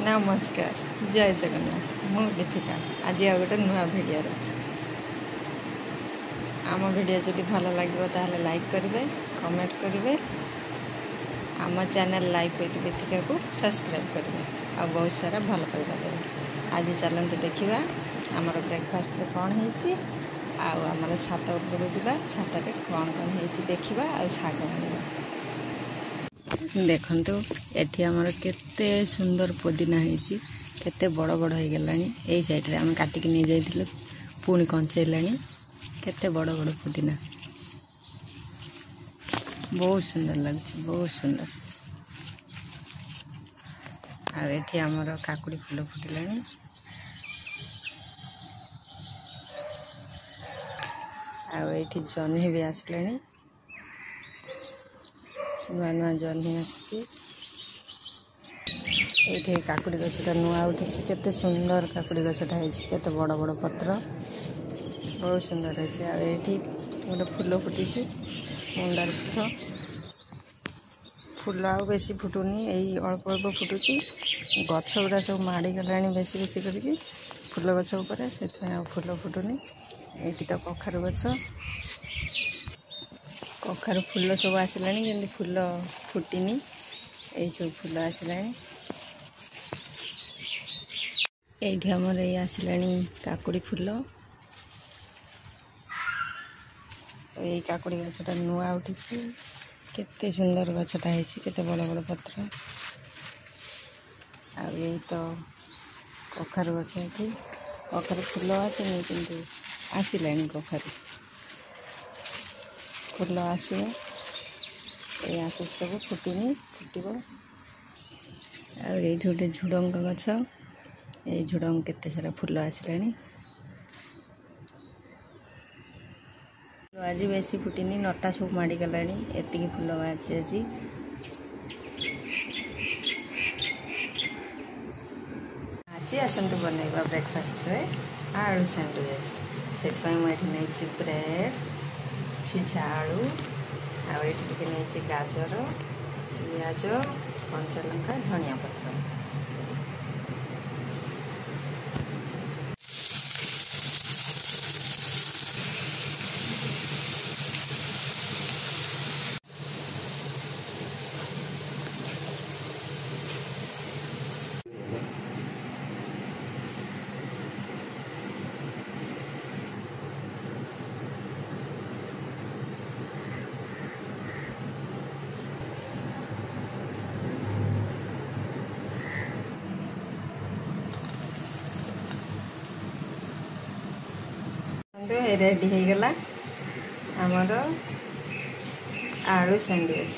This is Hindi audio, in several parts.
नमस्कार जय जगन्नाथ मु गीतिका आज आ गोटे नुआ भिडियो आम भिडियो जदि भल लगे ताहले लाइक करेंगे कमेंट करेंगे आम चैनल लाइफ विथ गीतिका को सब्सक्राइब करेंगे आ बहुत सारा भल पाइबा देवे। आज चलते देखा आमर ब्रेकफास्ट कौन है आमर छात उपरକୁ ଯିବା छाते कौन कौन है देखा आ शाग आनिबा। देखंतु एठी हमर केते सुंदर पुदीना हेची केते बड़ बड़ हो गलानी एई साइड रे हम काटी के नै जाइथिलु पुनी कंचेलानी केते बड़ बड़ पुदीना बहुत सुंदर लगछि बहुत सुंदर। आ एठी हमर काकुड़ी फूल फुटिलानी आ एठी जन्ही भी आसलानी नुआ नुआ जन्ही आसी ये काकुड़ी गछटा नुआ उठी केते सुंदर काकुड़ी गछटा है बड़ बड़ पत्र बहुत सुंदर है। गोटे फूल फुटी मंदार फूल फूल आउ बेसी फुटुनी यही अल्प अल्प फुटुची गछ गुड़ा सब माड़ी गला बेसी बेसी करके फूल गछ उपर से फूल फुटुनी ये तो कखारु गछ कखारु फूल सब आसलानी जमी फूल फुटिनी यही सब फूल आसलानी ये आमर ये आसलानी काकुड़ी फूल यही काकुड़ी गछटा नुआ उठी केते सुंदर गछटा है केते बड़ बड़ पत्र आ यही तो कखारु गछ ये कखारु फूल आसनी किंतु आसलानी कखारु फूल आसो आस सब फुटनी फुटब आठ गोटे झुड़ंग गछ ये झुड़ंग केते सारा फूल आसलानी आज बेसी फुटनी नटा सब माड़ी गलानी एतिकी फूल बाहरी आज आज आसतु बनइबा ब्रेकफास्ट रे आलू सैंडविच से मुझे ब्रेड सीझा आलू आटे गाजर पियाज कंचा लंका धनिया पत्र रेडी हो गला आमर आलू सैंडविच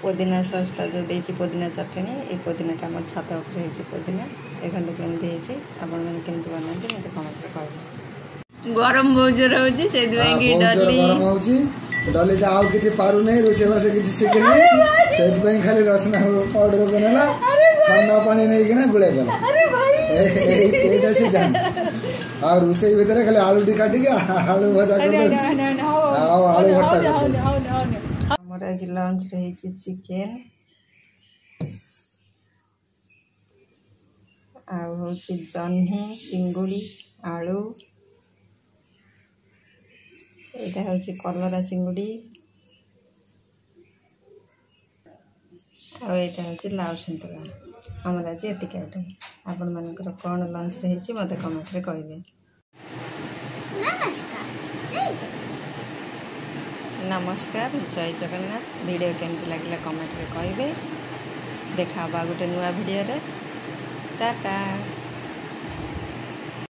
पुदीना सॉसटा जो देछि पुदीना चटनी ये पुदीना का मोर छात ऊपर है पुदीना देखंतु केमती है आपण माने केमती बनाते मते कमेंट रे कहबो। गरम बहुत जोर होजी से दुई की डली गरम होजी डली त आउ किछि पारु नै रोसे बासे किछि सिखले सेट पई खाली रसना ऑर्डर करला ठंडा पानी नै कि ना गुळे गला एटा से जान आ रोसे भीतर खाली आलू टी काटी के आलू भजा कर दो आलू भर्ता कर दो। हमर आज लंच रही चिकन आ होची जन्ही चिंगुड़ी आलू एटा होची कलरा चिंगुड़ी आ एटा होची लाउ संतरा हमर आज एतिके आटे आपण मानकर कौन लंच रही मत कमेंट रे कहबे। नमस्कार जय जगन्नाथ वीडियो केमती लगिला कमेंट रे कहबे। देखा गोटे नुआ वीडियो रे टाटा।